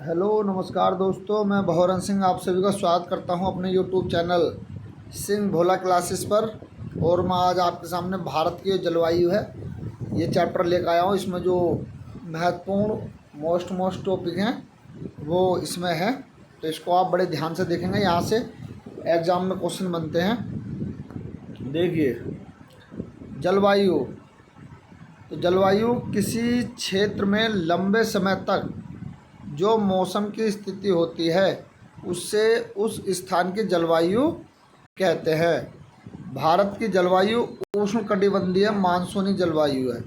Hello नमस्कार दोस्तों, मैं भवरन सिंह आप सभी का स्वागत करता हूं अपने यूट्यूब चैनल सिंह भोला क्लासेस पर। और मैं आज आपके सामने भारत की जो जलवायु है ये चैप्टर लेकर आया हूं। इसमें जो महत्वपूर्ण मोस्ट टॉपिक हैं वो इसमें है, तो इसको आप बड़े ध्यान से देखेंगे। यहाँ से एग्ज़ाम में क्वेश्चन बनते हैं। देखिए, जलवायु। तो जलवायु किसी क्षेत्र में लंबे समय तक जो मौसम की स्थिति होती है उससे उस स्थान की जलवायु कहते हैं। भारत की जलवायु उष्णकटिबंधीय मानसूनी जलवायु है।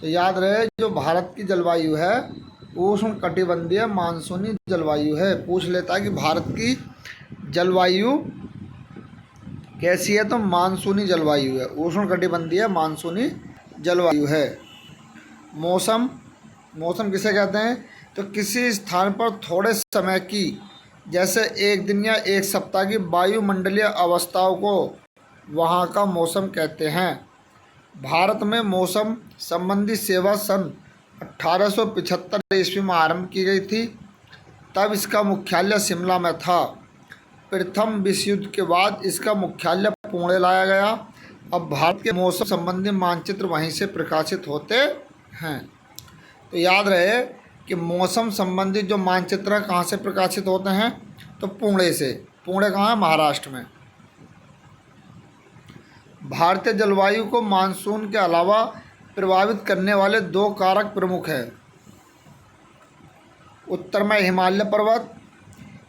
तो याद रहे, जो भारत की जलवायु है उष्णकटिबंधीय मानसूनी जलवायु है। पूछ लेता है कि भारत की जलवायु कैसी है, तो मानसूनी जलवायु है, उष्णकटिबंधीय मानसूनी जलवायु है। मौसम, मौसम किसे कहते हैं, तो किसी स्थान पर थोड़े समय की, जैसे एक दिन या एक सप्ताह की वायुमंडलीय अवस्थाओं को वहाँ का मौसम कहते हैं। भारत में मौसम संबंधी सेवा सन 1875 ईस्वी में आरंभ की गई थी। तब इसका मुख्यालय शिमला में था। प्रथम विश्व युद्ध के बाद इसका मुख्यालय पुणे लाया गया। अब भारत के मौसम संबंधी मानचित्र वहीं से प्रकाशित होते हैं। तो याद रहे कि मौसम संबंधी जो मानचित्र कहाँ से प्रकाशित होते हैं, तो पुणे से। पुणे कहाँ है, महाराष्ट्र में। भारतीय जलवायु को मानसून के अलावा प्रभावित करने वाले दो कारक प्रमुख हैं। उत्तर में हिमालय पर्वत,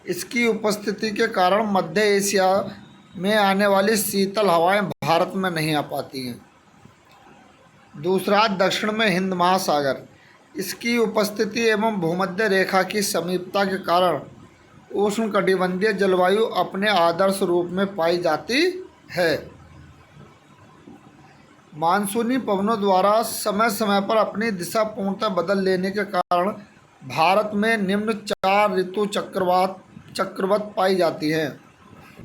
इसकी उपस्थिति के कारण मध्य एशिया में आने वाली शीतल हवाएं भारत में नहीं आ पाती हैं। दूसरा, दक्षिण में हिंद महासागर, इसकी उपस्थिति एवं भूमध्य रेखा की समीपता के कारण उष्णकटिबंधीय जलवायु अपने आदर्श रूप में पाई जाती है। मानसूनी पवनों द्वारा समय समय पर अपनी दिशा पूर्णतः बदल लेने के कारण भारत में निम्न चार ऋतु चक्रवत पाई जाती हैं।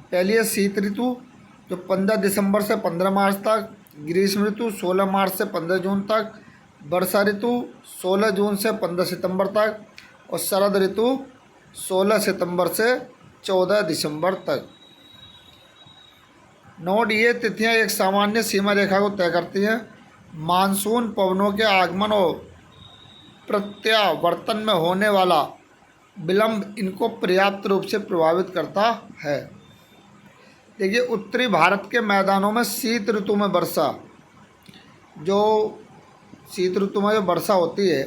पहली है शीत ऋतु, जो 15 दिसंबर से 15 मार्च तक। ग्रीष्म ऋतु 16 मार्च से 15 जून तक। वर्षा ऋतु 16 जून से 15 सितंबर तक। और शरद ऋतु 16 सितंबर से 14 दिसंबर तक। नोट, ये तिथियां एक सामान्य सीमा रेखा को तय करती हैं। मानसून पवनों के आगमन और प्रत्यावर्तन में होने वाला विलंब इनको पर्याप्त रूप से प्रभावित करता है। देखिए, उत्तरी भारत के मैदानों में शीत ऋतु में वर्षा, जो शीत ऋतु में जो वर्षा होती है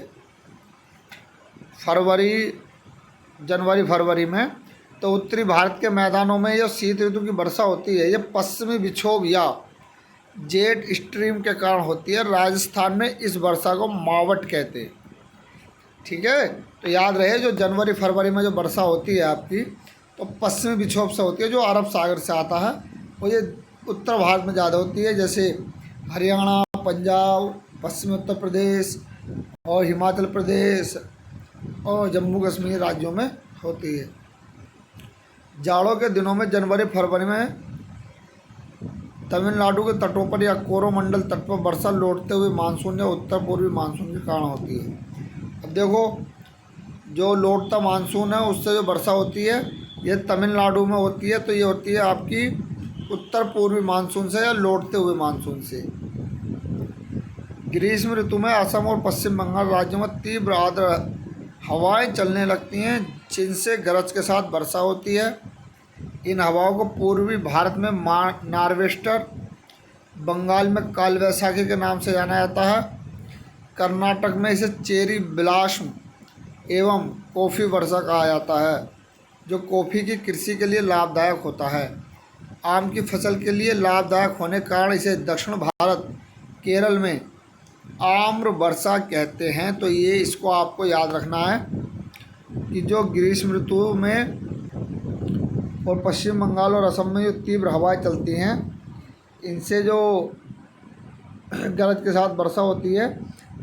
जनवरी फरवरी में, तो उत्तरी भारत के मैदानों में जो शीत ऋतु की वर्षा होती है ये पश्चिमी विक्षोभ या जेट स्ट्रीम के कारण होती है। राजस्थान में इस वर्षा को मावट कहते हैं। ठीक है, तो याद रहे, जो जनवरी फरवरी में जो वर्षा होती है आपकी, तो पश्चिमी विक्षोभ से होती है, जो अरब सागर से आता है। और ये उत्तर भारत में ज़्यादा होती है, जैसे हरियाणा, पंजाब, पश्चिमी उत्तर प्रदेश और हिमाचल प्रदेश और जम्मू कश्मीर राज्यों में होती है। जाड़ों के दिनों में जनवरी फरवरी में तमिलनाडु के तटों पर या कोरोमंडल तट पर वर्षा लौटते हुए मानसून या उत्तर पूर्वी मानसून के कारण होती है। अब देखो, जो लौटता मानसून है उससे जो वर्षा होती है ये तमिलनाडु में होती है, तो ये होती है आपकी उत्तर पूर्वी मानसून से या लौटते हुए मानसून से। ग्रीष्म ऋतु में असम और पश्चिम बंगाल राज्यों में तीव्र आर्द्र हवाएं चलने लगती हैं, जिनसे गरज के साथ वर्षा होती है। इन हवाओं को पूर्वी भारत में नार्वेस्टर, बंगाल में कालवैसाखी के नाम से जाना जाता है। कर्नाटक में इसे चेरी ब्लास्म एवं कॉफ़ी वर्षा कहा जाता है, जो कॉफ़ी की कृषि के लिए लाभदायक होता है। आम की फसल के लिए लाभदायक होने के कारण इसे दक्षिण भारत केरल में आम्र वर्षा कहते हैं। तो ये इसको आपको याद रखना है कि जो ग्रीष्म ऋतु में और पश्चिम बंगाल और असम में जो तीव्र हवाएं चलती हैं, इनसे जो गरज के साथ वर्षा होती है,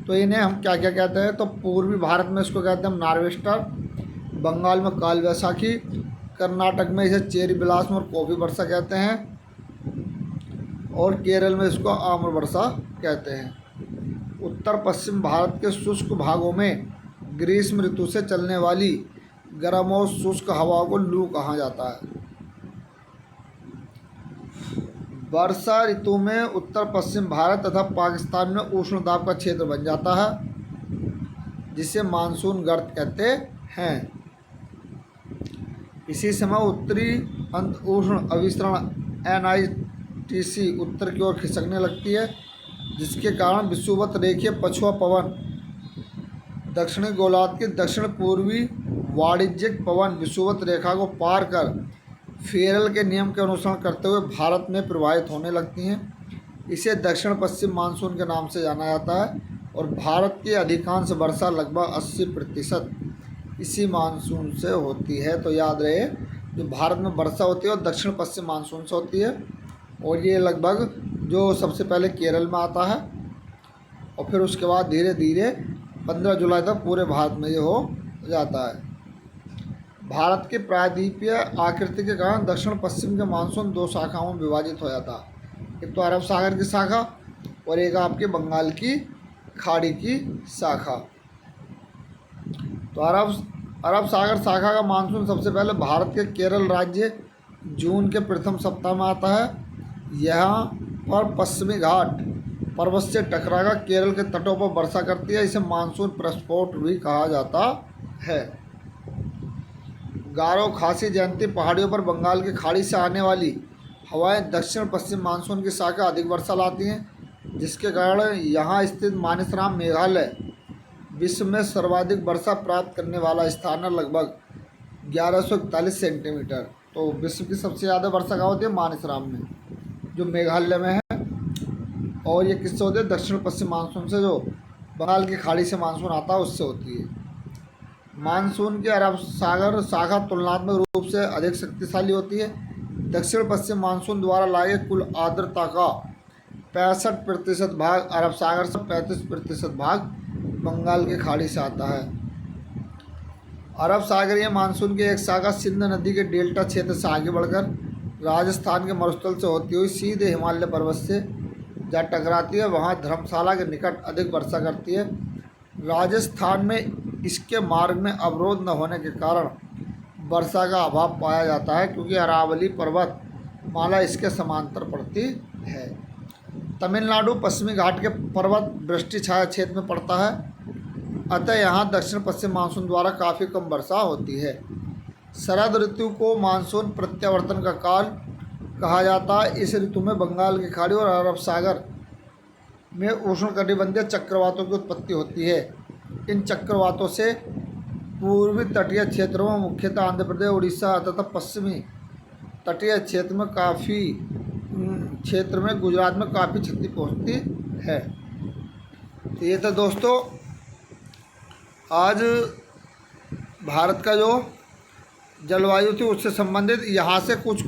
तो इन्हें हम क्या क्या कहते हैं, तो पूर्वी भारत में इसको कहते हैं हम नार्वेस्टर, बंगाल में काल वैसाखी, कर्नाटक में इसे चेरी ब्लास्म और कॉफ़ी वर्षा कहते हैं, और केरल में इसको आम्र वर्षा कहते हैं। उत्तर पश्चिम भारत के शुष्क भागों में ग्रीष्म ऋतु से चलने वाली गर्म और शुष्क हवा को लू कहा जाता है। वर्षा ऋतु में उत्तर पश्चिम भारत तथा पाकिस्तान में उष्ण दाब का क्षेत्र बन जाता है, जिसे मानसून गर्त कहते हैं। इसी समय उत्तरी अंत उष्ण अभिसरण NITC उत्तर की ओर खिसकने लगती है, जिसके कारण विषुवत रेखीय पछुआ पवन दक्षिणी गोलार्ध के दक्षिण पूर्वी वाणिज्यिक पवन विषुवत रेखा को पार कर फेरल के नियम के अनुसरण करते हुए भारत में प्रवाहित होने लगती हैं। इसे दक्षिण पश्चिम मानसून के नाम से जाना जाता है और भारत की अधिकांश वर्षा लगभग 80% इसी मानसून से होती है। तो याद रहे, जो भारत में वर्षा होती है और दक्षिण पश्चिम मानसून से होती है, और ये लगभग जो सबसे पहले केरल में आता है और फिर उसके बाद धीरे धीरे 15 जुलाई तक पूरे भारत में ये हो जाता है। भारत के प्रायद्वीपीय आकृति के कारण दक्षिण पश्चिम के मानसून 2 शाखाओं में विभाजित हो जाता है। एक तो अरब सागर की शाखा और एक आपके बंगाल की खाड़ी की शाखा। तो अरब सागर शाखा का मानसून सबसे पहले भारत के केरल राज्य जून के प्रथम सप्ताह में आता है। यहाँ पर पश्चिमी घाट पर्वत से टकराकर केरल के तटों पर वर्षा करती है। इसे मानसून प्रस्फोट भी कहा जाता है। गारो खासी जयंती पहाड़ियों पर बंगाल की खाड़ी से आने वाली हवाएं दक्षिण पश्चिम मानसून की शाखा अधिक वर्षा लाती हैं, जिसके कारण यहाँ स्थित मानसराम मेघालय विश्व में सर्वाधिक वर्षा प्राप्त करने वाला स्थान है, लगभग 1141 सेंटीमीटर। तो विश्व की सबसे ज़्यादा वर्षा कहाँ होती है? मानसराम में, जो मेघालय में है। और ये किससे होती है? दक्षिण पश्चिम मानसून से, जो बंगाल की खाड़ी से मानसून आता है उससे होती है। मानसून की अरब सागर शाखा तुलनात्मक रूप से अधिक शक्तिशाली होती है। दक्षिण पश्चिम मानसून द्वारा लाए कुल आर्द्रता का 65% भाग अरब सागर से 35% भाग बंगाल की खाड़ी से आता है। अरब सागरीय मानसून की एक शाखा सिंध नदी के डेल्टा क्षेत्र से आगे बढ़कर राजस्थान के मरुस्थल से होती हुई सीधे हिमालय पर्वत से जहाँ टकराती है, वहाँ धर्मशाला के निकट अधिक वर्षा करती है। राजस्थान में इसके मार्ग में अवरोध न होने के कारण वर्षा का अभाव पाया जाता है, क्योंकि अरावली पर्वत माला इसके समांतर पड़ती है। तमिलनाडु पश्चिमी घाट के पर्वत वृष्टि छाया क्षेत्र में पड़ता है, अतः यहाँ दक्षिण पश्चिम मानसून द्वारा काफ़ी कम वर्षा होती है। शरद ऋतु को मानसून प्रत्यावर्तन का काल कहा जाता है। इस ऋतु में बंगाल की खाड़ी और अरब सागर में उष्णकटिबंधीय चक्रवातों की उत्पत्ति होती है। इन चक्रवातों से पूर्वी तटीय क्षेत्रों में मुख्यतः आंध्र प्रदेश, उड़ीसा तथा पश्चिमी तटीय क्षेत्र में गुजरात में काफ़ी क्षति पहुंचती है। तो ये था दोस्तों आज भारत का जो जलवायु थी उससे संबंधित यहाँ से कुछ